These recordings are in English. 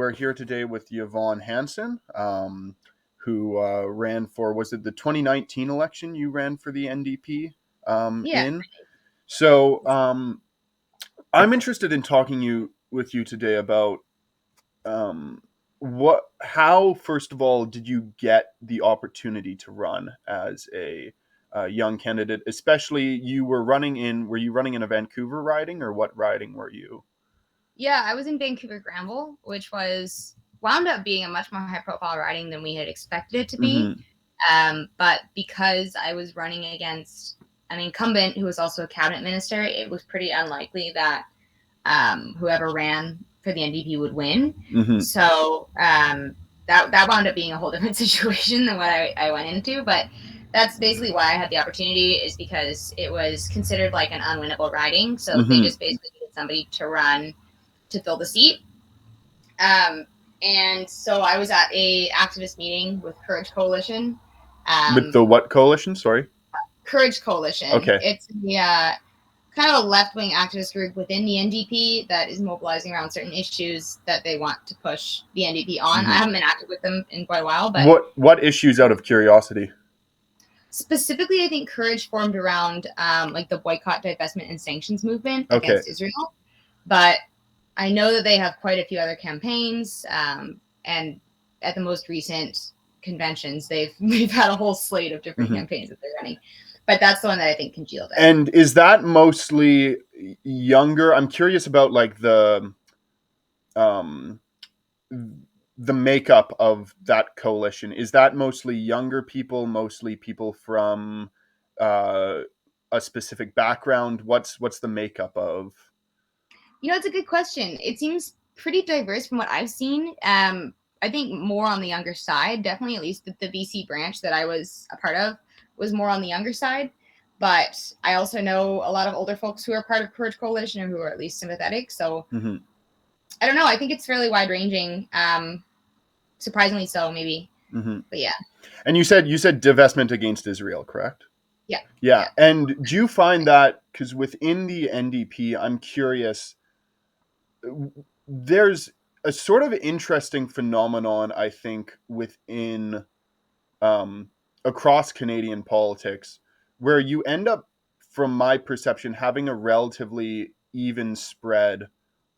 we're here today with Yvonne Hanson, who ran for, was it the 2019 election you ran for the NDP Yeah. in? So I'm interested in talking with you today about um, how, first of all, did you get the opportunity to run as a young candidate? Especially, were you running in a Vancouver riding, or what riding were you? Yeah, I was in Vancouver Granville, which wound up being a much more high profile riding than we had expected it to be. Mm-hmm. But because I was running against an incumbent who was also a cabinet minister, it was pretty unlikely that whoever ran for the NDP would win. Mm-hmm. So that wound up being a whole different situation than what I went into. But that's basically why I had the opportunity, is because it was considered like an unwinnable riding. So they Mm-hmm. just basically needed somebody to run to fill the seat. Um, and so I was at a activist meeting with Courage Coalition. With Um, the what coalition? Sorry. Courage Coalition. Okay. It's kind of a left-wing activist group within the NDP that is mobilizing around certain issues that they want to push the NDP on. I Mm-hmm. haven't been active with them in quite a while, but What issues, out of curiosity? specifically, I think Courage formed around like the boycott, divestment, and sanctions movement Okay. against Israel. But I know that they have quite a few other campaigns, and at the most recent conventions, they've had a whole slate of different Mm-hmm. campaigns that they're running. But that's the one that I think congealed it. And is that mostly younger? I'm curious about like um the makeup of that coalition. Is that mostly younger people, mostly people from uh a specific background? What's the makeup of? It's a good question. It seems pretty diverse from what I've seen. I think more on the younger side, definitely. At least the VC branch that I was a part of was more on the younger side. But I also know a lot of older folks who are part of Courage Coalition or who are at least sympathetic. So Mm-hmm. I don't know. I think it's fairly wide ranging. Surprisingly so, maybe. Mm-hmm. But yeah, And you said divestment against Israel, correct? yeah, Yeah. yeah. And do you find that, because within the NDP, I'm curious, there's a sort of interesting phenomenon, I think, within um, across Canadian politics, where you end up, from my perception, having a relatively even spread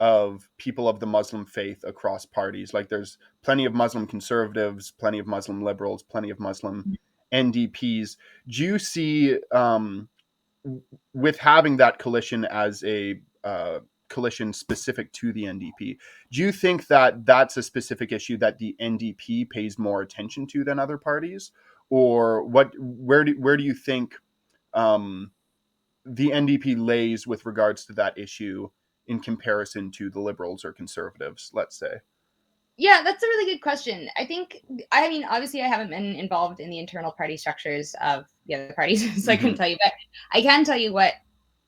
of people of the Muslim faith across parties. Like there's plenty of Muslim conservatives, plenty of Muslim liberals, plenty of Muslim NDPs. Do you see, with having that coalition as a coalition specific to the NDP, do you think that that's a specific issue that the NDP pays more attention to than other parties, or what? Where do you think um, the NDP lays with regards to that issue in comparison to the Liberals or Conservatives? Let's say. Yeah, that's a really good question. I mean, obviously, I haven't been involved in the internal party structures of the other parties, so I couldn't Mm-hmm. tell you. But I can tell you what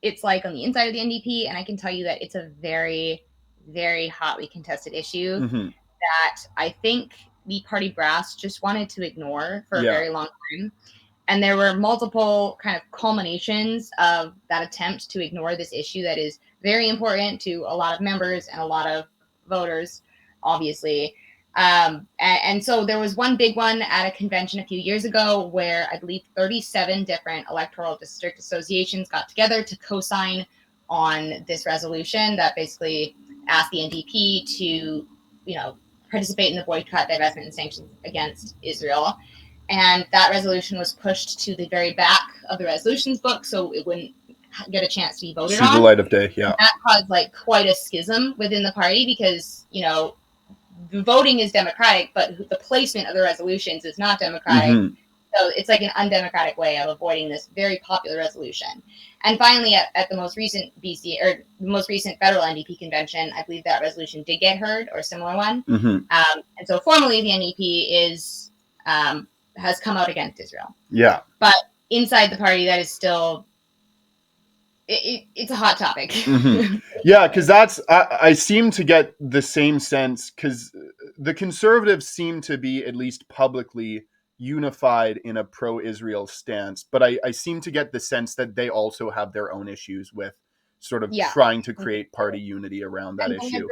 it's like on the inside of the NDP, and I can tell you that it's a very, very hotly contested issue Mm-hmm. that I think the party brass just wanted to ignore for a Yeah. very long time. And there were multiple kind of culminations of that attempt to ignore this issue that is very important to a lot of members and a lot of voters, obviously. And so there was one big one at a convention a few years ago where I believe 37 different electoral district associations got together to co-sign on this resolution that basically asked the NDP to, participate in the boycott, divestment, and sanctions against Israel. And that resolution was pushed to the very back of the resolutions book so it wouldn't get a chance to be voted See the on. light of day. Yeah. And that caused like quite a schism within the party because, the voting is democratic, but the placement of the resolutions is not democratic. Mm-hmm. So it's like an undemocratic way of avoiding this very popular resolution. And finally, at the most recent BC or the most recent federal NDP convention, I believe that resolution did get heard, or a similar one. Mm-hmm. And so formally, the NDP has come out against Israel. Yeah. But inside the party, that is still it's a hot topic. Mm-hmm. Yeah, because I seem to get the same sense, because the Conservatives seem to be, at least publicly, unified in a pro-Israel stance, but I seem to get the sense that they also have their own issues with sort of Yeah. trying to create party unity around that And the issue.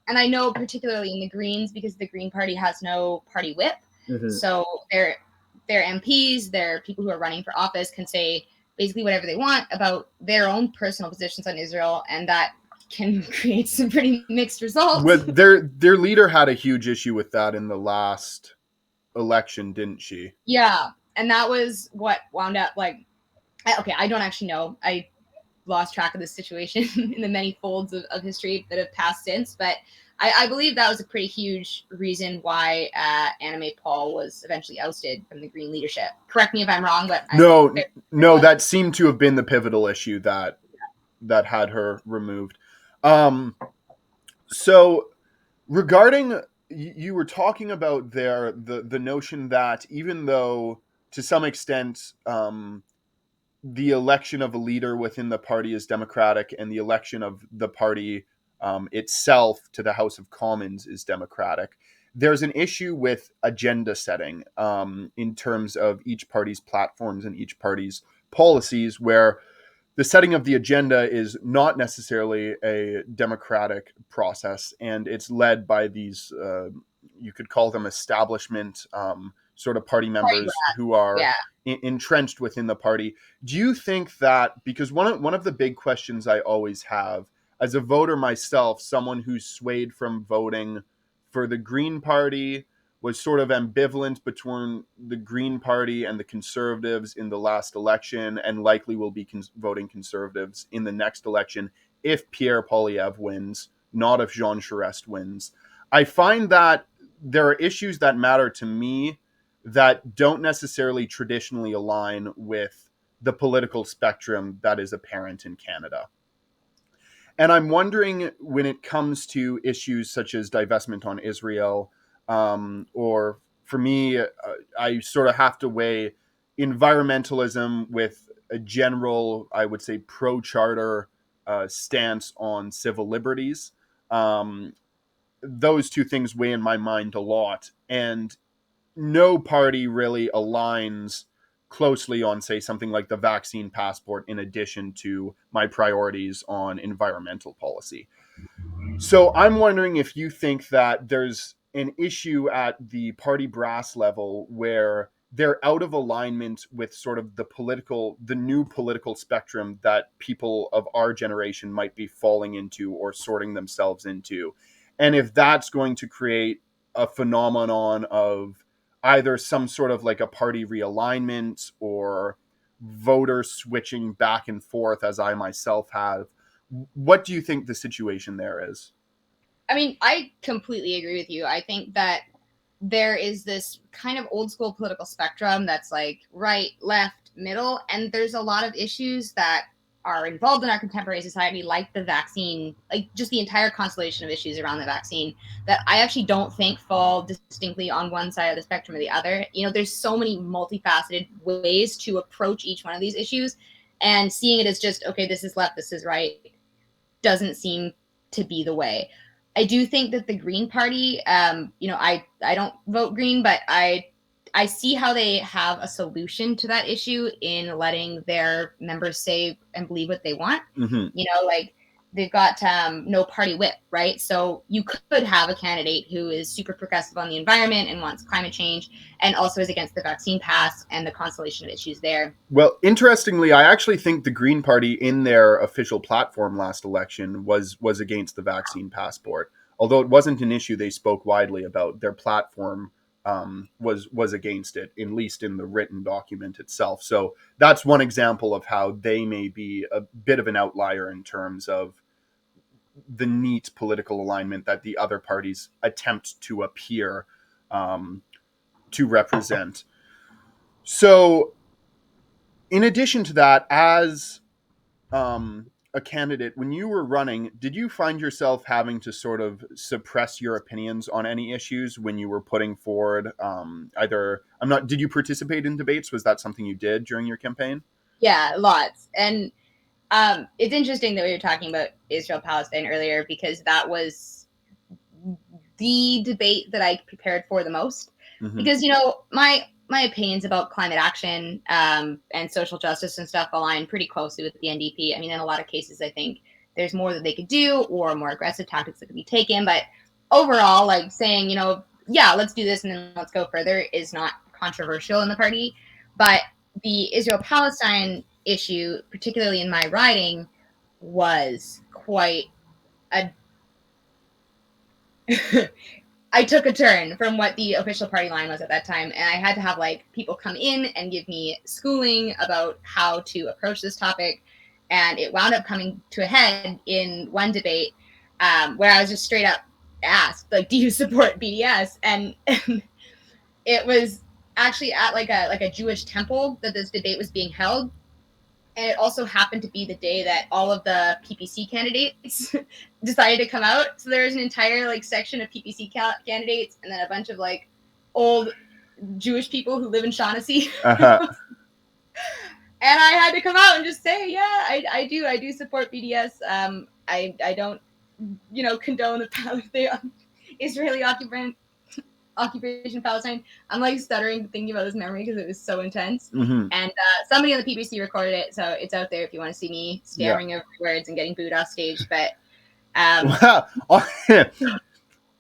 and I know particularly in the Greens, because the Green Party has no party whip, Mm-hmm. so their MPs, their people who are running for office, can say basically whatever they want about their own personal positions on Israel, and that can create some pretty mixed results. With their leader had a huge issue with that in the last election, didn't she? Yeah, and that was what wound up like. Okay, I don't actually know. I lost track of this situation in the many folds of history that have passed since, but I believe that was a pretty huge reason why Anna May Paul was eventually ousted from the Green leadership. Correct me if I'm wrong, but I'm No, fairly sure it no, was. that seemed to have been the pivotal issue that had her removed. Um, so regarding you were talking about there the notion that even though to some extent the election of a leader within the party is democratic and the election of the party itself to the House of Commons is democratic, there's an issue with agenda setting in terms of each party's platforms and each party's policies, where the setting of the agenda is not necessarily a democratic process, and it's led by these, you could call them establishment sort of party Party members rat. who are Yeah. entrenched within the party. Do you think that, because one of the big questions I always have as a voter myself, someone who's swayed from voting for the Green Party, was sort of ambivalent between the Green Party and the Conservatives in the last election, and likely will be voting Conservatives in the next election if Pierre Poilievre wins, not if Jean Charest wins. I find that there are issues that matter to me that don't necessarily traditionally align with the political spectrum that is apparent in Canada. And I'm wondering, when it comes to issues such as divestment on Israel, or for me, I sort of have to weigh environmentalism with a general, I would say, pro charter stance on civil liberties. Um, those two things weigh in my mind a lot. And no party really aligns closely on, say, something like the vaccine passport, in addition to my priorities on environmental policy. So I'm wondering if you think that there's an issue at the party brass level where they're out of alignment with sort of the new political spectrum that people of our generation might be falling into or sorting themselves into. And if that's going to create a phenomenon of either some sort of like a party realignment or voter switching back and forth, as I myself have. What do you think the situation there is? I mean, I completely agree with you. I think that there is this kind of old school political spectrum that's like right, left, middle, and there's a lot of issues that are involved in our contemporary society, like the vaccine, like just the entire constellation of issues around the vaccine, that I actually don't think fall distinctly on one side of the spectrum or the other. You know, there's so many multifaceted ways to approach each one of these issues, and seeing it as just, okay, this is left, this is right, doesn't seem to be the way. I do think that the Green Party, I don't vote Green, but I see how they have a solution to that issue in letting their members say and believe what they want. Mm-hmm. You know, like they've got no party whip, right? So you could have a candidate who is super progressive on the environment and wants climate change, and also is against the vaccine pass and the constellation of issues there. Well, interestingly, I actually think the Green Party in their official platform last election was against the vaccine passport. Although it wasn't an issue they spoke widely about, their platform was against it, at least in the written document itself. So that's one example of how they may be a bit of an outlier in terms of the neat political alignment that the other parties attempt to appear um, to represent. So, in addition to that, as a candidate, when you were running, did you find yourself having to sort of suppress your opinions on any issues when you were putting forward? Either I'm not. Did you participate in debates? Was that something you did during your campaign? Yeah, lots. And it's interesting that we were talking about Israel Palestine earlier, because that was the debate that I prepared for the most. Mm-hmm. Because my opinions about climate action and social justice and stuff align pretty closely with the NDP. I mean, in a lot of cases, I think there's more that they could do or more aggressive tactics that could be taken. But overall, like saying, yeah, let's do this and then let's go further is not controversial in the party. But the Israel-Palestine issue, particularly in my riding, was quite a I took a turn from what the official party line was at that time, and I had to have like people come in and give me schooling about how to approach this topic. And it wound up coming to a head in one debate where I was just straight up asked, like, "Do you support BDS?" And it was actually at like a Jewish temple that this debate was being held. And it also happened to be the day that all of the PPC candidates decided to come out. So there was an entire like section of PPC candidates, and then a bunch of like old Jewish people who live in Shaughnessy. Uh-huh. And I had to come out and just say, yeah, I do support BDS. I don't, condone the Israeli occupation of Palestine. I'm like stuttering thinking about this memory because it was so intense. Mm-hmm. And somebody on the PBC recorded it, so it's out there if you want to see me stammering over words and getting booed off stage. But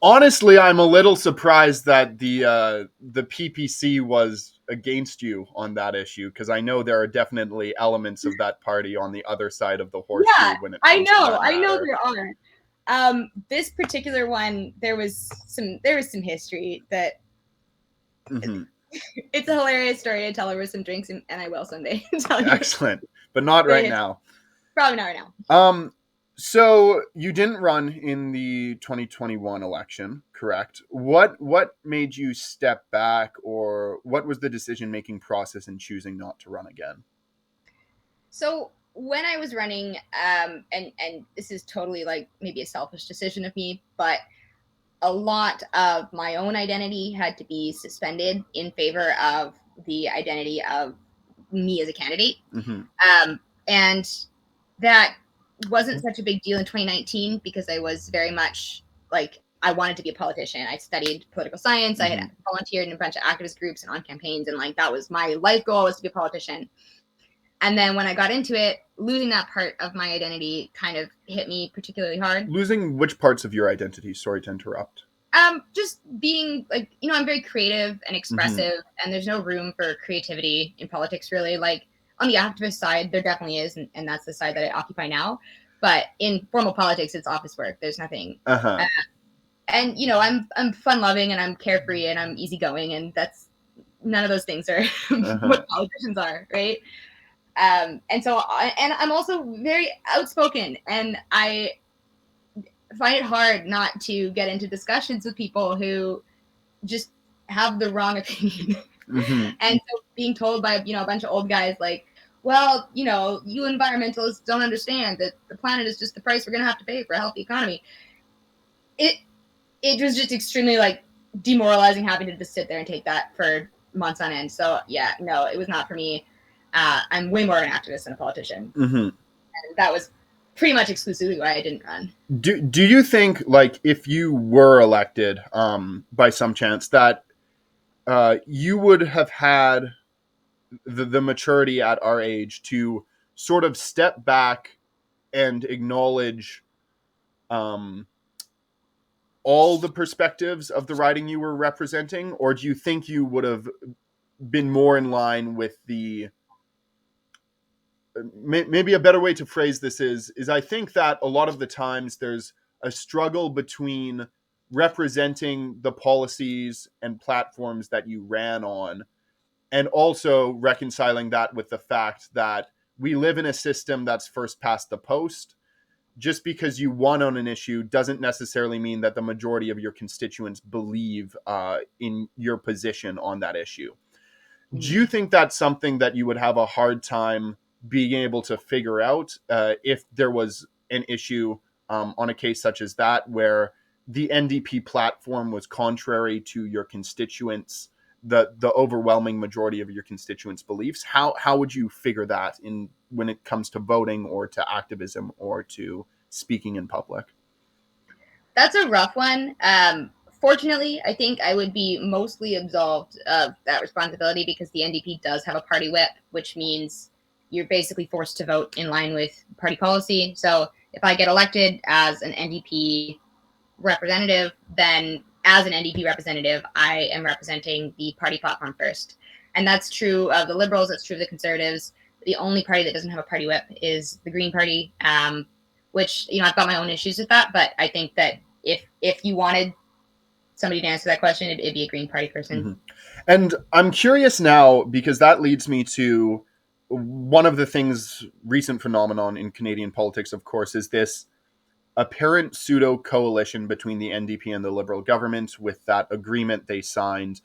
honestly, I'm a little surprised that the PPC was against you on that issue, because I know there are definitely elements of that party on the other side of the horseshoe. Yeah, when it comes to that I know matter. there are. This particular one, there was some history that Mm-hmm. it's a hilarious story to tell over some drinks, and I will someday tell you. Excellent, but not right now. Probably not right now. So you didn't run in the 2021 election, correct? What made you step back, or what was the decision-making process in choosing not to run again? So when I was running, and this is totally like maybe a selfish decision of me, but a lot of my own identity had to be suspended in favor of the identity of me as a candidate. Mm-hmm. And that wasn't such a big deal in 2019 because I was very much like, I wanted to be a politician. I studied political science. Mm-hmm. I had volunteered in a bunch of activist groups and on campaigns. And like, that was my life goal, was to be a politician. And then when I got into it, losing that part of my identity kind of hit me particularly hard. Losing which parts of your identity? Sorry to interrupt. Just being like, I'm very creative and expressive, and there's no room for creativity in politics, really. Like on the activist side, there definitely is, and that's the side that I occupy now. But in formal politics, it's office work. There's nothing. And I'm fun loving and I'm carefree and I'm easygoing, and that's none of those things are what politicians are, right? And so, and I'm also very outspoken, and I find it hard not to get into discussions with people who just have the wrong opinion. And so being told by, a bunch of old guys like, well, you environmentalists don't understand that the planet is just the price we're going to have to pay for a healthy economy. It was just extremely like demoralizing having to just sit there and take that for months on end. So yeah, no, it was not for me. I'm way more of an activist than a politician. And that was pretty much exclusively why I didn't run. Do you think, like, if you were elected by some chance, that you would have had the maturity at our age to sort of step back and acknowledge all the perspectives of the riding you were representing? Or do you think you would have been more in line with the... Maybe a better way to phrase this is I think that a lot of the times there's a struggle between representing the policies and platforms that you ran on, and also reconciling that with the fact that we live in a system that's first past the post. Just because you won on an issue doesn't necessarily mean that the majority of your constituents believe in your position on that issue. Do you think that's something that you would have a hard time being able to figure out if there was an issue on a case such as that, where the NDP platform was contrary to your constituents, the overwhelming majority of your constituents' beliefs? How would you figure that in when it comes to voting or to activism or to speaking in public? That's a rough one. Fortunately, I think I would be mostly absolved of that responsibility because the NDP does have a party whip, which means you're basically forced to vote in line with party policy. So if I get elected as an NDP representative, then as an NDP representative, I am representing the party platform first. And that's true of the Liberals, that's true of the Conservatives. The only party that doesn't have a party whip is the Green Party, which, I've got my own issues with that, but I think that if you wanted somebody to answer that question, it'd be a Green Party person. Mm-hmm. And I'm curious now, because that leads me to one of the things, recent phenomenon in Canadian politics, of course, is this apparent pseudo coalition between the NDP and the Liberal government with that agreement they signed.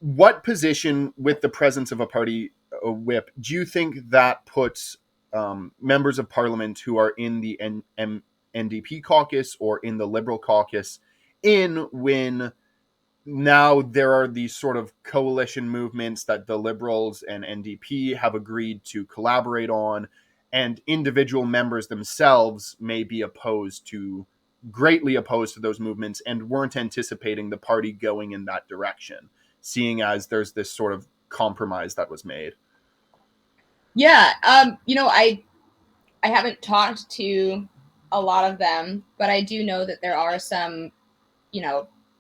What position, with the presence of a party whip, do you think that puts members of parliament who are in the NDP caucus or in the Liberal caucus in, when now there are these sort of coalition movements that the Liberals and NDP have agreed to collaborate on, and individual members themselves may be greatly opposed to those movements and weren't anticipating the party going in that direction, seeing as there's this sort of compromise that was made? Yeah, I haven't talked to a lot of them, but I do know that there are some,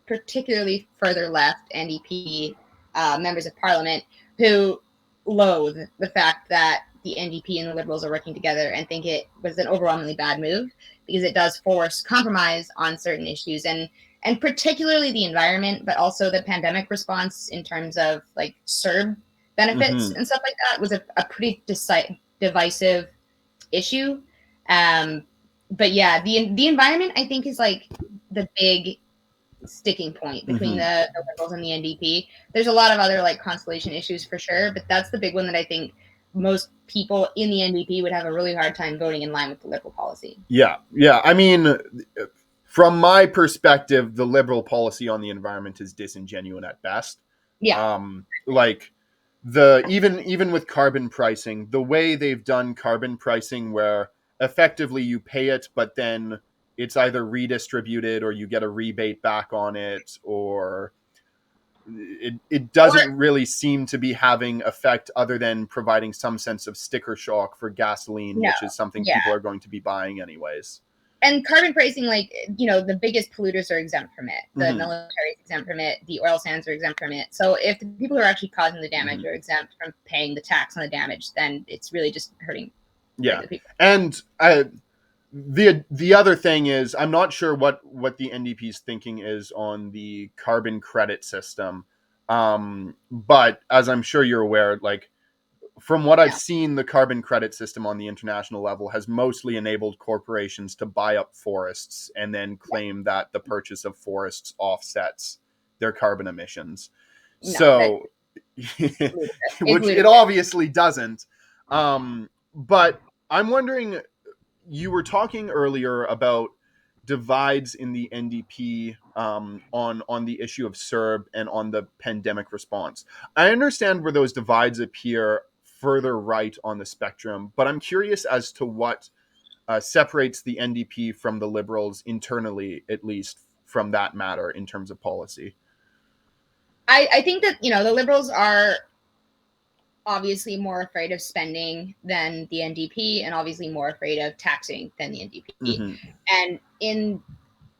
particularly further left NDP members of parliament who loathe the fact that the NDP and the Liberals are working together and think it was an overwhelmingly bad move because it does force compromise on certain issues, and particularly the environment, but also the pandemic response in terms of like CERB benefits and stuff like that was a pretty divisive issue. But yeah, the environment I think is like the big sticking point between the Liberals and the NDP. There's a lot of other like constellation issues for sure, but that's the big one that I think most people in the NDP would have a really hard time voting in line with the Liberal policy. Yeah. I mean, from my perspective, the Liberal policy on the environment is disingenuous at best. Yeah. Like even with carbon pricing, the way they've done carbon pricing, where effectively you pay it, but then it's either redistributed or you get a rebate back on it, or it doesn't really seem to be having effect other than providing some sense of sticker shock for gasoline, which is something people are going to be buying anyways. And carbon pricing, like, the biggest polluters are exempt from it. The military is exempt from it. The oil sands are exempt from it. So if the people who are actually causing the damage are exempt from paying the tax on the damage, then it's really just hurting the people. And the other thing is, I'm not sure what the NDP's thinking is on the carbon credit system. But as I'm sure you're aware, like, from what I've seen, the carbon credit system on the international level has mostly enabled corporations to buy up forests and then claim that the purchase of forests offsets their carbon emissions. So, which it obviously doesn't. But I'm wondering, you were talking earlier about divides in the NDP on the issue of CERB and on the pandemic response. I understand where those divides appear further right on the spectrum, but I'm curious as to what separates the NDP from the Liberals internally, at least from that matter, in terms of policy. I think that, the Liberals are obviously more afraid of spending than the NDP, and obviously more afraid of taxing than the NDP. And in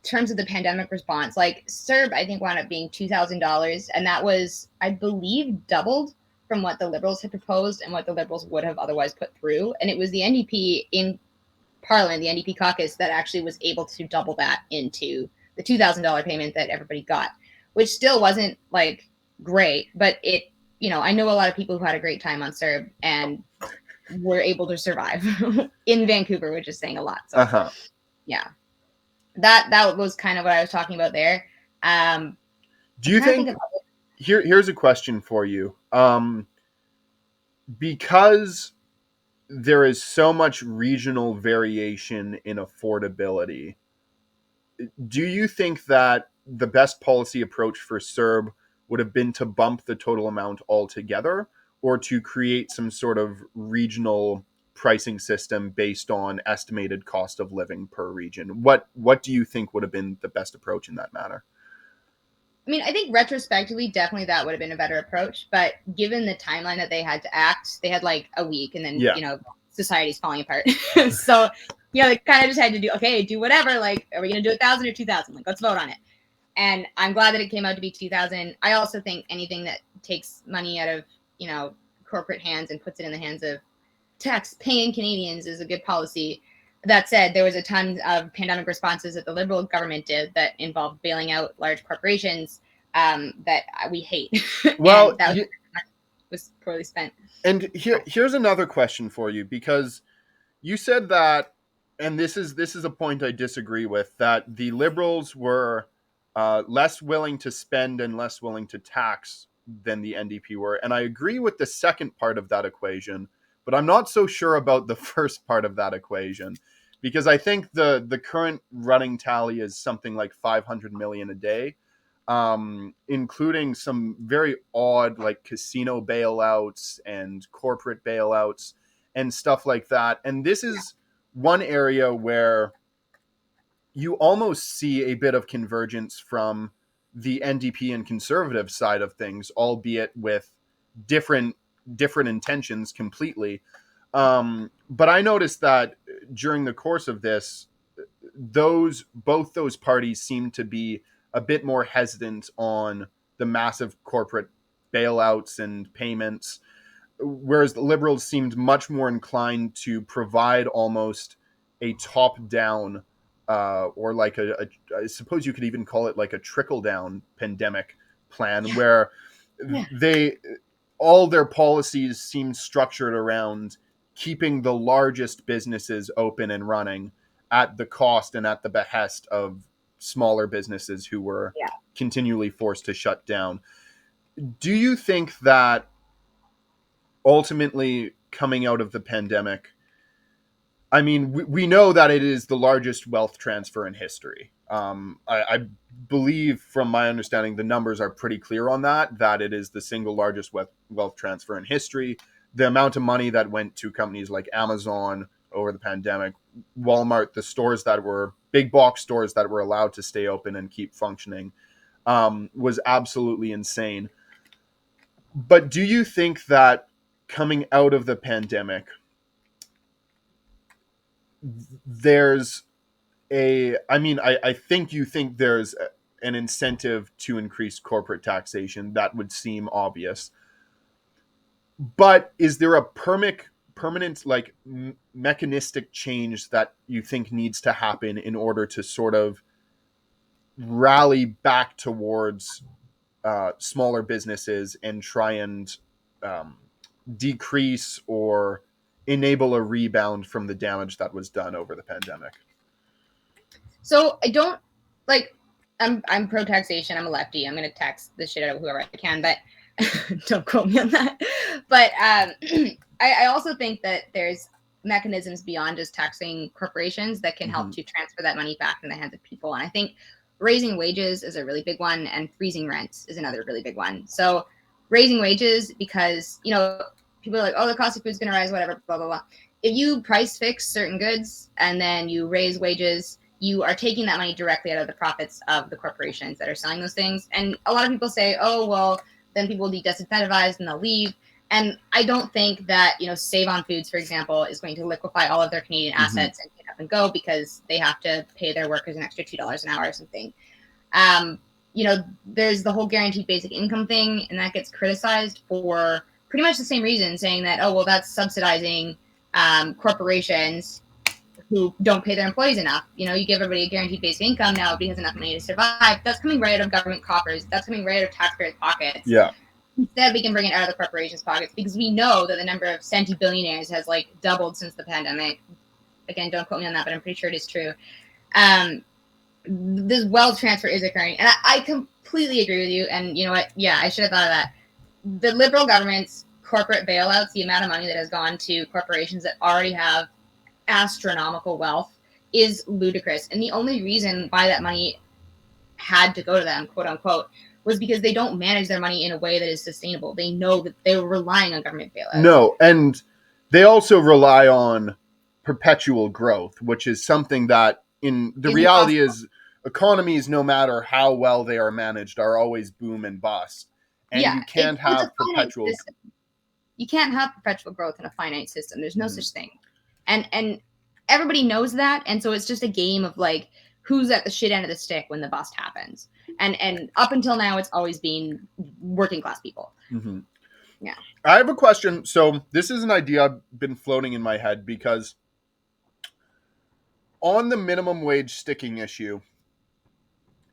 terms of the pandemic response, like CERB, I think wound up being $2,000, and that was, I believe, doubled from what the Liberals had proposed and what the Liberals would have otherwise put through. And it was the NDP in Parliament, the NDP caucus, that actually was able to double that into the $2,000 payment that everybody got, which still wasn't like great, but it, I know a lot of people who had a great time on CERB and were able to survive in Vancouver, which is saying a lot. So yeah, that was kind of what I was talking about there. Do you think here's a question for you. Because there is so much regional variation in affordability, do you think that the best policy approach for CERB would have been to bump the total amount altogether, or to create some sort of regional pricing system based on estimated cost of living per region? What do you think would have been the best approach in that matter? I mean, I think retrospectively, definitely that would have been a better approach. But given the timeline that they had to act, they had like a week, and then society's falling apart. So They kind of just had to do whatever. Like, are we going to do 1,000 or 2,000? Like, let's vote on it. And I'm glad that it came out to be 2,000. I also think anything that takes money out of, corporate hands and puts it in the hands of tax-paying Canadians is a good policy. That said, there was a ton of pandemic responses that the Liberal government did that involved bailing out large corporations that we hate. Well, And that was poorly spent. and here's another question for you, because you said that, and this is a point I disagree with, that the Liberals were less willing to spend and less willing to tax than the NDP were, and I agree with the second part of that equation, but I'm not so sure about the first part of that equation, because I think the current running tally is something like 500 million a day, including some very odd like casino bailouts and corporate bailouts and stuff like that. And this is one area where you almost see a bit of convergence from the NDP and conservative side of things, albeit with different intentions completely. But I noticed that during the course of this, both those parties seem to be a bit more hesitant on the massive corporate bailouts and payments, whereas the Liberals seemed much more inclined to provide almost a top-down, or like I suppose you could even call it like a trickle-down pandemic plan, where Yeah. they all their policies seemed structured around keeping the largest businesses open and running at the cost and at the behest of smaller businesses who were Yeah. continually forced to shut down. Do you think that ultimately coming out of the pandemic, I mean, we know that it is the largest wealth transfer in history. I believe, from my understanding, the numbers are pretty clear on that it is the single largest wealth transfer in history. The amount of money that went to companies like Amazon over the pandemic, Walmart, the stores that were big box stores that were allowed to stay open and keep functioning, was absolutely insane. But do you think that coming out of the pandemic, there's I think you think there's an incentive to increase corporate taxation. That would seem obvious. But is there a permanent like mechanistic change that you think needs to happen in order to sort of rally back towards smaller businesses and try and um, decrease or enable a rebound from the damage that was done over the pandemic? So I don't like. I'm pro taxation. I'm a lefty. I'm gonna tax the shit out of whoever I can, but don't quote me on that. But I also think that there's mechanisms beyond just taxing corporations that can help to transfer that money back in the hands of people. And I think raising wages is a really big one, and freezing rents is another really big one. So raising wages, because people are like, oh, the cost of food is going to rise, whatever, blah blah blah. If you price fix certain goods and then you raise wages, you are taking that money directly out of the profits of the corporations that are selling those things. And a lot of people say, oh, well, then people will be disincentivized and they'll leave. And I don't think that, Save on Foods, for example, is going to liquefy all of their Canadian assets and pick up and go because they have to pay their workers an extra $2 an hour or something. There's the whole guaranteed basic income thing, and that gets criticized for pretty much the same reason, saying that, oh, well, that's subsidizing corporations who don't pay their employees enough. You give everybody a guaranteed basic income, now everybody has enough money to survive. That's coming right out of government coffers. That's coming right out of taxpayers' pockets. Yeah. Instead, we can bring it out of the corporations' pockets, because we know that the number of centy billionaires has doubled since the pandemic. Again, don't quote me on that, but I'm pretty sure it is true. This wealth transfer is occurring, and I completely agree with you. And you know what? Yeah, I should have thought of that. The Liberal government's corporate bailouts, the amount of money that has gone to corporations that already have astronomical wealth, is ludicrous. And the only reason why that money had to go to them, quote unquote, was because they don't manage their money in a way that is sustainable. They know that they were relying on government bailouts. No, and they also rely on perpetual growth, which is something that in the reality is economies, no matter how well they are managed, are always boom and bust. And you can't have perpetual. You can't have perpetual growth in a finite system. There's no such thing. And everybody knows that, and so it's just a game of like who's at the shit end of the stick when the bust happens. And up until now, it's always been working class people. Mm-hmm. Yeah. I have a question. So this is an idea I've been floating in my head because on the minimum wage sticking issue,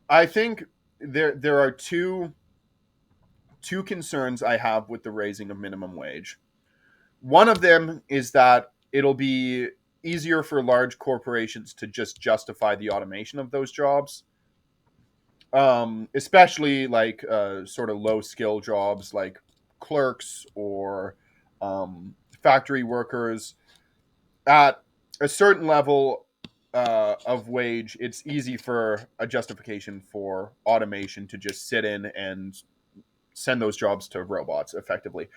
I think there are two concerns I have with the raising of minimum wage. One of them is that it'll be easier for large corporations to just justify the automation of those jobs, especially like sort of low skill jobs like clerks or factory workers. At a certain level of wage, it's easy for a justification for automation to just sit in and send those jobs to robots effectively.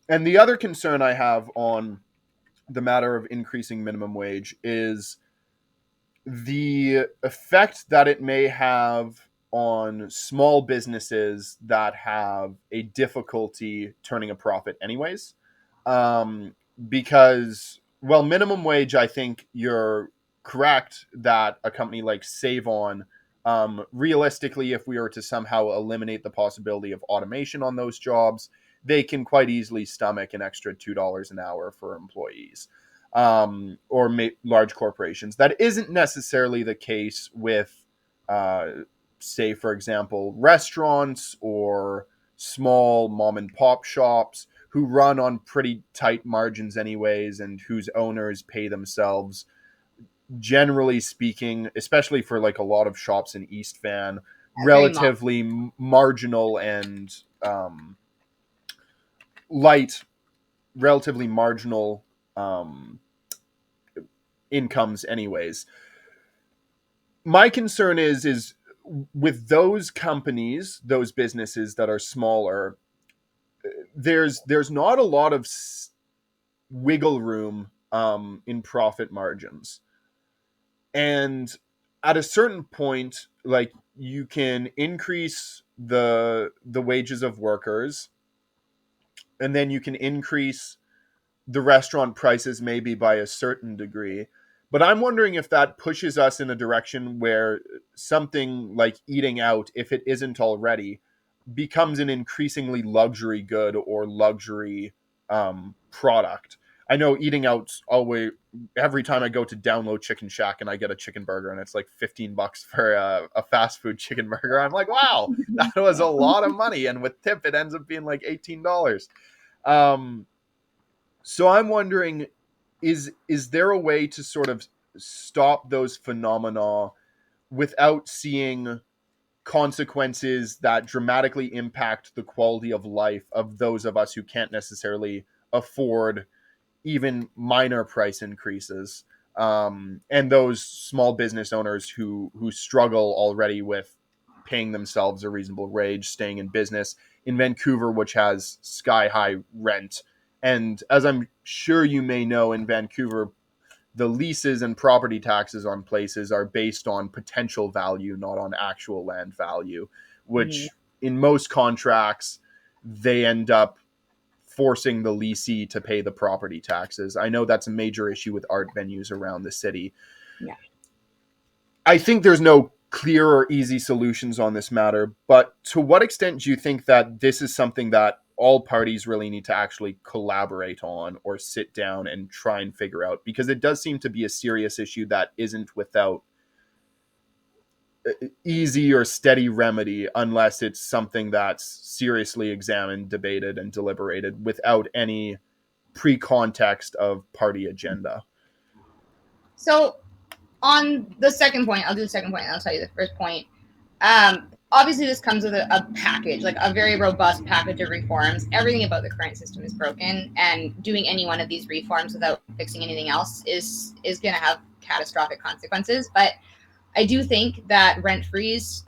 And the other concern I have on the matter of increasing minimum wage is the effect that it may have on small businesses that have a difficulty turning a profit anyways. um, because, well, minimum wage, I think you're correct that a company like Save On, realistically, if we were to somehow eliminate the possibility of automation on those jobs, they can quite easily stomach an extra $2 an hour for employees, or large corporations. That isn't necessarily the case with, uh, say, for example, restaurants or small mom and pop shops who run on pretty tight margins anyways, and whose owners pay themselves, generally speaking, especially for like a lot of shops in East Van, Very modern. relatively marginal and light, relatively marginal um, incomes anyways. My concern is with those companies, those businesses that are smaller, there's not a lot of wiggle room in profit margins. And at a certain point, like, you can increase the wages of workers, and then you can increase the restaurant prices maybe by a certain degree. But I'm wondering if that pushes us in a direction where something like eating out, if it isn't already, becomes an increasingly luxury good or luxury product. I know eating out's always, every time I go to download Chicken Shack and I get a chicken burger and it's like $15 for a fast food chicken burger, I'm like, wow, that was a lot of money. And with tip, it ends up being like $18. Um, so I'm wondering, is there a way to sort of stop those phenomena without seeing consequences that dramatically impact the quality of life of those of us who can't necessarily afford even minor price increases, and those small business owners who struggle already with paying themselves a reasonable wage, staying in business in Vancouver, which has sky high rent. And as I'm sure you may know, in Vancouver, the leases and property taxes on places are based on potential value, not on actual land value, Mhm. which in most contracts, they end up forcing the leasee to pay the property taxes. I know that's a major issue with art venues around the city. Yeah. I think there's no clear or easy solutions on this matter, but to what extent do you think that this is something that all parties really need to actually collaborate on or sit down and try and figure out? Because it does seem to be a serious issue that isn't without easy or steady remedy unless it's something that's seriously examined, debated, and deliberated without any pre-context of party agenda. So on the second point, I'll do the second point and I'll tell you the first point. Obviously, this comes with a package, like a very robust package of reforms. Everything about the current system is broken, and doing any one of these reforms without fixing anything else is going to have catastrophic consequences. But I do think that rent freeze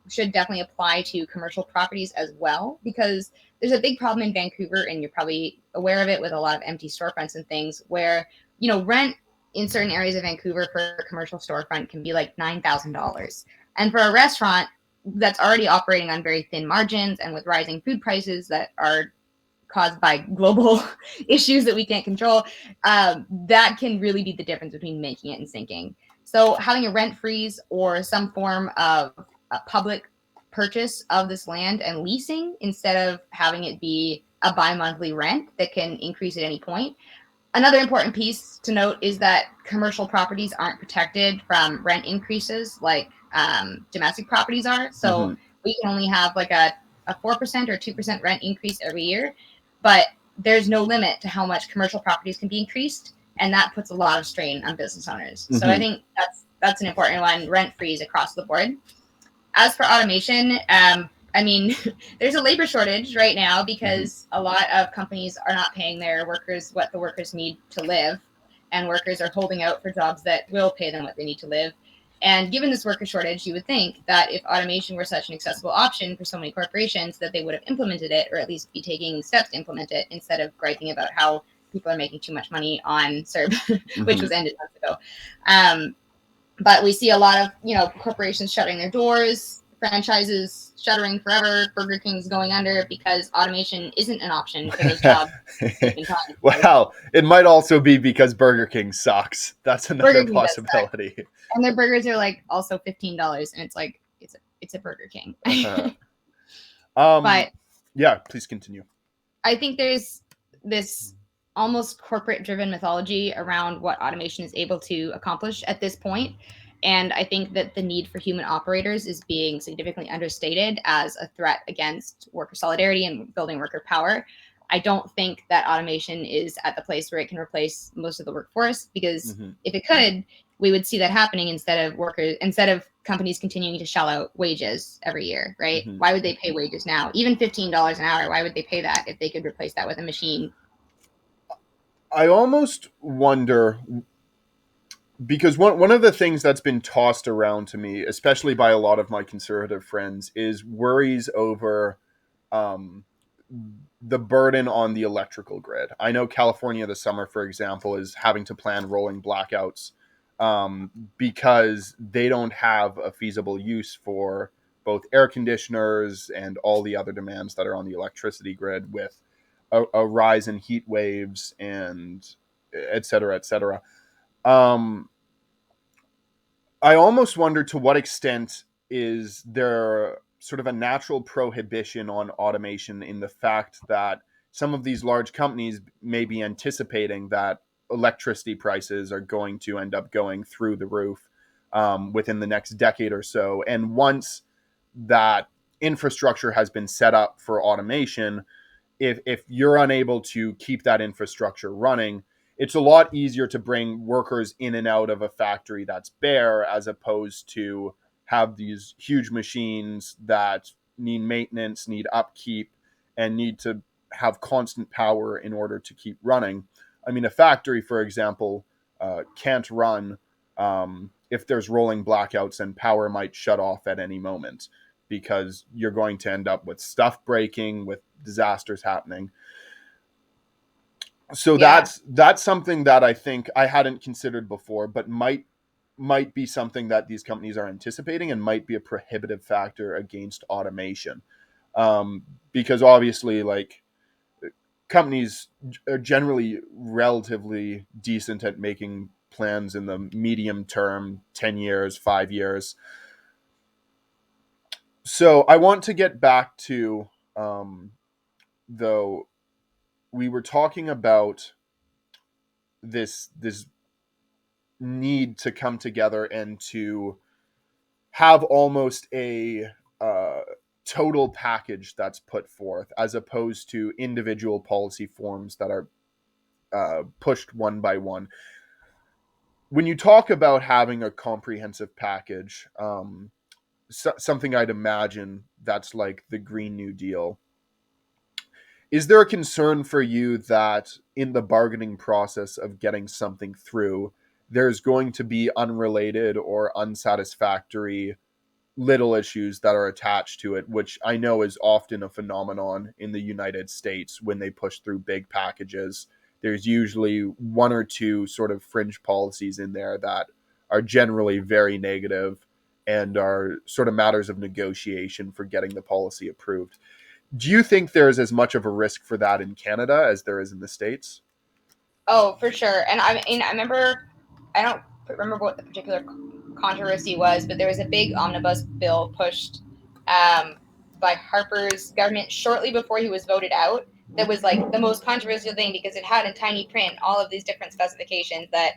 should definitely apply to commercial properties as well, because there's a big problem in Vancouver, and you're probably aware of it, with a lot of empty storefronts and things where, rent in certain areas of Vancouver for a commercial storefront can be like $9,000. And for a restaurant that's already operating on very thin margins and with rising food prices that are caused by global issues that we can't control, that can really be the difference between making it and sinking. So having a rent freeze or some form of a public purchase of this land and leasing instead of having it be a bi-monthly rent that can increase at any point. Another important piece to note is that commercial properties aren't protected from rent increases like domestic properties are. So Mm-hmm. we can only have like a 4% or 2% rent increase every year, but there's no limit to how much commercial properties can be increased. And that puts a lot of strain on business owners. So I Mm-hmm. think that's an important one, rent freeze across the board. As for automation, I mean, there's a labor shortage right now Mm-hmm. because a lot of companies are not paying their workers what the workers need to live, and workers are holding out for jobs that will pay them what they need to live. And given this worker shortage, you would think that if automation were such an accessible option for so many corporations, that they would have implemented it, or at least be taking steps to implement it, instead of griping about how people are making too much money on CERB, which Mm-hmm. was ended months ago. But we see a lot of corporations shutting their doors, franchises shuttering forever, Burger King's going under because automation isn't an option for those jobs they've been talking about. Well, it might also be because Burger King sucks. That's another Burger King does suck, possibility. and their burgers are like also $15, and it's like it's a Burger King. Um, But yeah, please continue. I think there's this almost corporate driven mythology around what automation is able to accomplish at this point. And I think that the need for human operators is being significantly understated as a threat against worker solidarity and building worker power. I don't think that automation is at the place where it can replace most of the workforce, because Mm-hmm. if it could, we would see that happening instead of companies continuing to shell out wages every year, right? Mm-hmm. Why would they pay wages now? Even $15 an hour, why would they pay that if they could replace that with a machine? I almost wonder, because one of the things that's been tossed around to me, especially by a lot of my conservative friends, is worries over um, the burden on the electrical grid. I know California this summer, for example, is having to plan rolling blackouts because they don't have a feasible use for both air conditioners and all the other demands that are on the electricity grid, with a rise in heat waves and et cetera, et cetera. Um, I almost wonder, to what extent is there sort of a natural prohibition on automation, in the fact that some of these large companies may be anticipating that electricity prices are going to end up going through the roof within the next decade or so. And once that infrastructure has been set up for automation, if you're unable to keep that infrastructure running, it's a lot easier to bring workers in and out of a factory that's bare, as opposed to have these huge machines that need maintenance, need upkeep, and need to have constant power in order to keep running. I mean, a factory, for example, can't run if there's rolling blackouts, and power might shut off at any moment, because you're going to end up with stuff breaking, with disasters happening. So Yeah, that's something that I think I hadn't considered before, but might be something that these companies are anticipating, and might be a prohibitive factor against automation. Because obviously, like, companies are generally relatively decent at making plans in the medium term, 10 years, 5 years. So I want to get back to, though, we were talking about this need to come together and to have almost a uh, total package that's put forth, as opposed to individual policy forms that are pushed one by one. When you talk about having a comprehensive package, something I'd imagine that's like the Green New Deal. Is there a concern for you that in the bargaining process of getting something through, there's going to be unrelated or unsatisfactory little issues that are attached to it, which I know is often a phenomenon in the United States when they push through big packages? There's usually one or two sort of fringe policies in there that are generally very negative and are sort of matters of negotiation for getting the policy approved. Do you think there is as much of a risk for that in Canada as there is in the States? Oh, for sure. And I mean, I remember, I don't remember what the particular controversy was, but there was a big omnibus bill pushed um, by Harper's government shortly before he was voted out. That was like the most controversial thing because it had in tiny print all of these different specifications that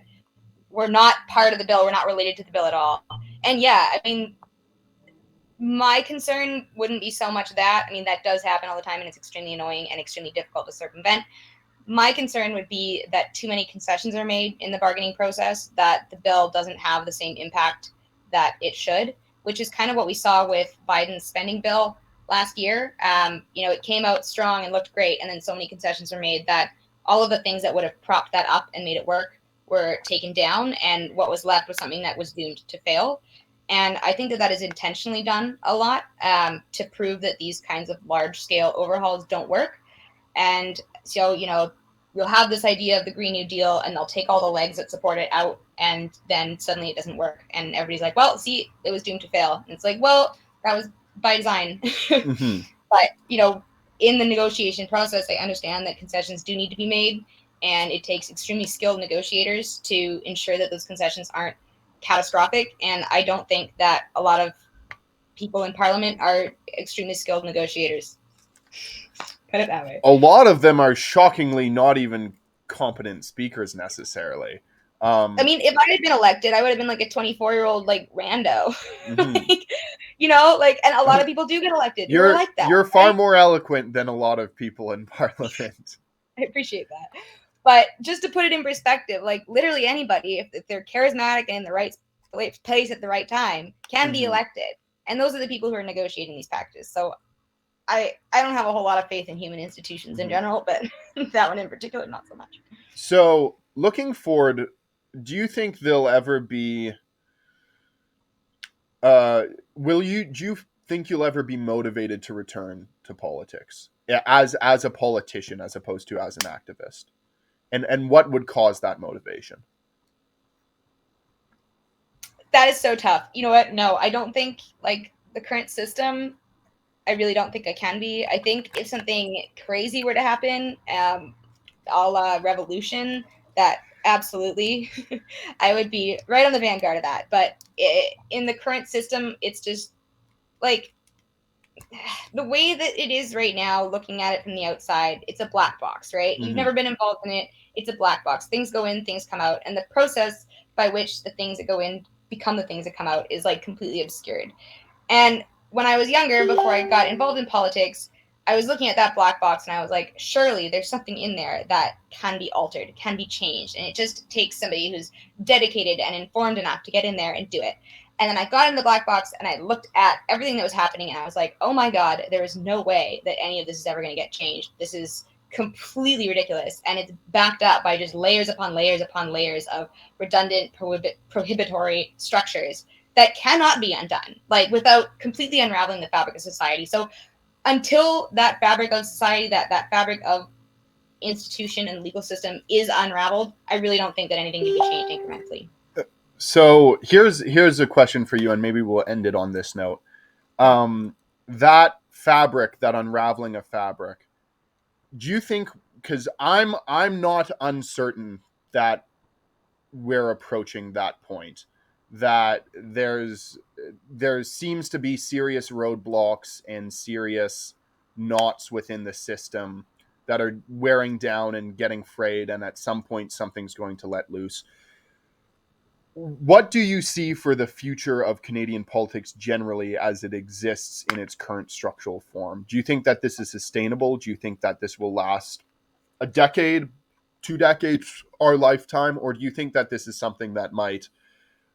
were not part of the bill, were not related to the bill at all. And yeah, I mean, my concern wouldn't be so much that. I mean, that does happen all the time and it's extremely annoying and extremely difficult to circumvent. My concern would be that too many concessions are made in the bargaining process, that the bill doesn't have the same impact that it should, which is kind of what we saw with Biden's spending bill last year. It came out strong and looked great, and then so many concessions were made that all of the things that would have propped that up and made it work were taken down, and what was left was something that was doomed to fail. And I think that that is intentionally done a lot to prove that these kinds of large scale overhauls don't work. And so, you'll have this idea of the Green New Deal and they'll take all the legs that support it out and then suddenly it doesn't work. And everybody's like, well, see, it was doomed to fail. And it's like, well, that was by design. Mm-hmm. But, in the negotiation process, I understand that concessions do need to be made. And it takes extremely skilled negotiators to ensure that those concessions aren't catastrophic. And I don't think that a lot of people in parliament are extremely skilled negotiators. Put it that way. A lot of them are shockingly not even competent speakers necessarily. I mean, if I had been elected, I would have been like a 24-year-old like rando. Mm-hmm. And a lot of people do get elected who are You're like that. you're far Right? more eloquent than a lot of people in parliament. I appreciate that. But just to put it in perspective, like literally anybody, if they're charismatic and in the right place at the right time, can be Mm-hmm. elected. And those are the people who are negotiating these packages. So I don't have a whole lot of faith in human institutions in Mm-hmm. general, but that one in particular, not so much. So, looking forward, do you think there'll ever be do you think you'll ever be motivated to return to politics? Yeah, as a politician as opposed to as an activist? And what would cause that motivation? That is so tough. You know what? No, I don't think like the current system. I really don't think I can be. I think if something crazy were to happen, a la revolution, that absolutely I would be right on the vanguard of that. But in the current system, it's just like the way that it is right now, looking at it from the outside, it's a black box, right? You've Mm-hmm. never been involved in it. It's a black box. Things go in, things come out. And the process by which the things that go in become the things that come out is like completely obscured. And when I was younger, before I got involved in politics, I was looking at that black box and I was like, surely there's something in there that can be altered, can be changed. And it just takes somebody who's dedicated and informed enough to get in there and do it. And then I got in the black box and I looked at everything that was happening and I was like, oh my God, there is no way that any of this is ever going to get changed. This is completely ridiculous. And it's backed up by just layers upon layers upon layers of redundant, prohibitory structures that cannot be undone, like without completely unraveling the fabric of society. So until that fabric of society, that fabric of institution and legal system is unraveled, I really don't think that anything can be changed incrementally. So here's a question for you, and maybe we'll end it on this note. That fabric, that unraveling of fabric, do you think? Because I'm not uncertain that we're approaching that point. That there seems to be serious roadblocks and serious knots within the system that are wearing down and getting frayed, and at some point something's going to let loose. What do you see for the future of Canadian politics generally as it exists in its current structural form? Do you think that this is sustainable? Do you think that this will last a decade, 2 decades, our lifetime? Or do you think that this is something that might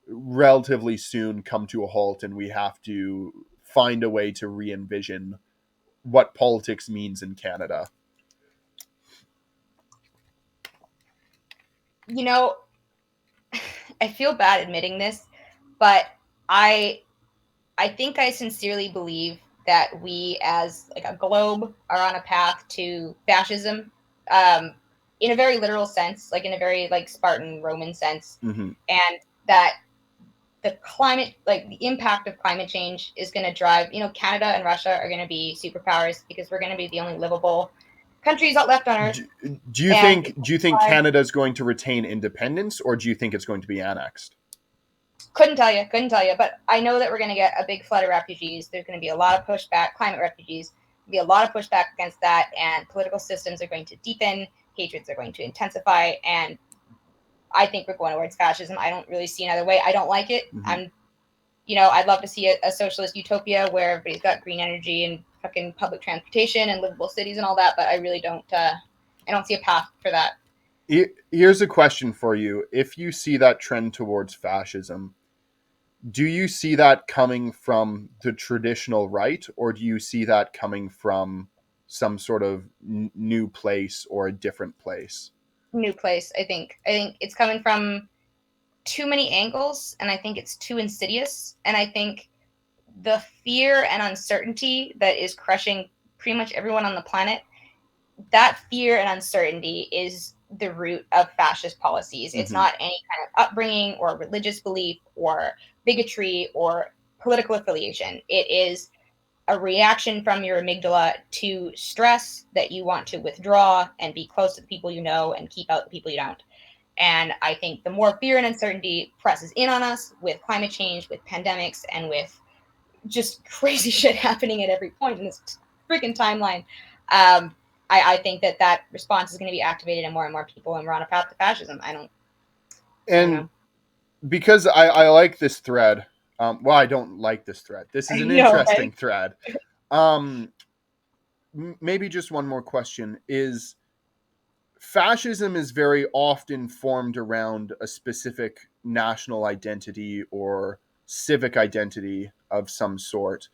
relatively soon come to a halt and we have to find a way to re envision what politics means in Canada? You know, I feel bad admitting this, but I I think I sincerely believe that we as like a globe are on a path to fascism, um, in a very literal sense, like in a very like Spartan Roman sense, Mm-hmm. and that the impact of climate change is going to drive, Canada and Russia are going to be superpowers because we're going to be the only livable countries out left on Earth. Do, do you And think do you think Canada is going to retain independence, or do you think it's going to be annexed? couldn't tell you, but I know that we're going to get a big flood of refugees. There's going to be a lot of pushback, climate refugees. There'll be a lot of pushback against that, and political systems are going to deepen, hatreds are going to intensify, and I think we're going towards fascism. I don't really see another way. I don't like it. Mm-hmm. I'd love to see a socialist utopia where everybody's got green energy and fucking public transportation and livable cities and all that, but I really don't. I don't see a path for that. Here's a question for you: if you see that trend towards fascism, do you see that coming from the traditional right, or do you see that coming from some sort of new place or a different place? New place. I think it's coming from too many angles, and I think it's too insidious. And I think the fear and uncertainty that is crushing pretty much everyone on the planet, that fear and uncertainty is the root of fascist policies. It's Mm-hmm. not any kind of upbringing or religious belief or bigotry or political affiliation. It is a reaction from your amygdala to stress that you want to withdraw and be close to the people you know and keep out the people you don't. And I think the more fear and uncertainty presses in on us with climate change, with pandemics, and with just crazy shit happening at every point in this freaking timeline, I think that response is going to be activated in more and more people, and we're on a path to fascism. I don't And know. because I like this thread, well, I don't like this thread. This is I an know, interesting right? thread. Maybe just one more question is: fascism is very often formed around a specific national identity or civic identity of some sort.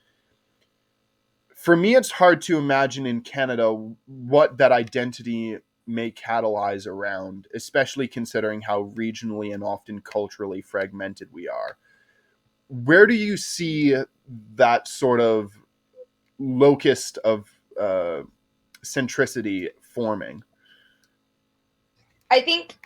For me, it's hard to imagine in Canada what that identity may catalyze around, especially considering how regionally and often culturally fragmented we are. Where do you see that sort of locust of centricity forming? I think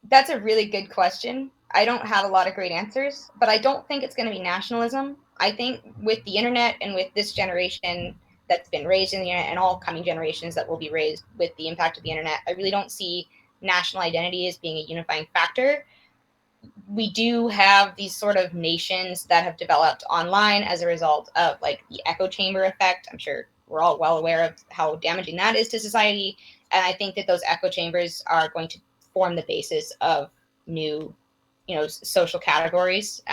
that's a really good question. I don't have a lot of great answers, but I don't think it's going to be nationalism. I think with the internet and with this generation that's been raised in the internet and all coming generations that will be raised with the impact of the internet, I really don't see national identity as being a unifying factor. We do have these sort of nations that have developed online as a result of like the echo chamber effect. I'm sure we're all well aware of how damaging that is to society. And I think that those echo chambers are going to form the basis of new, social categories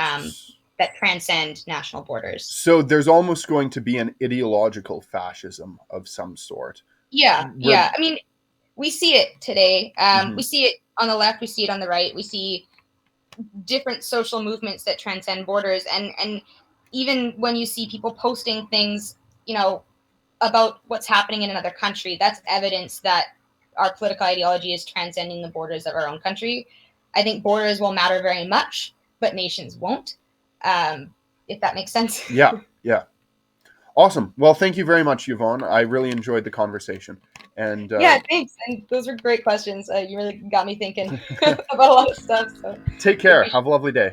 that transcend national borders. So there's almost going to be an ideological fascism of some sort. Yeah, Where, yeah. I mean, we see it today. mm-hmm. We see it on the left. We see it on the right. We see different social movements that transcend borders, and even when you see people posting things, about what's happening in another country, that's evidence that our political ideology is transcending the borders of our own country. I think borders will matter very much, but nations won't. If that makes sense. Yeah, yeah. Awesome. Well, thank you very much, Yvonne. I really enjoyed the conversation. And Yeah, thanks. And those were great questions. You really got me thinking about a lot of stuff. So take I care. appreciate Have a lovely day.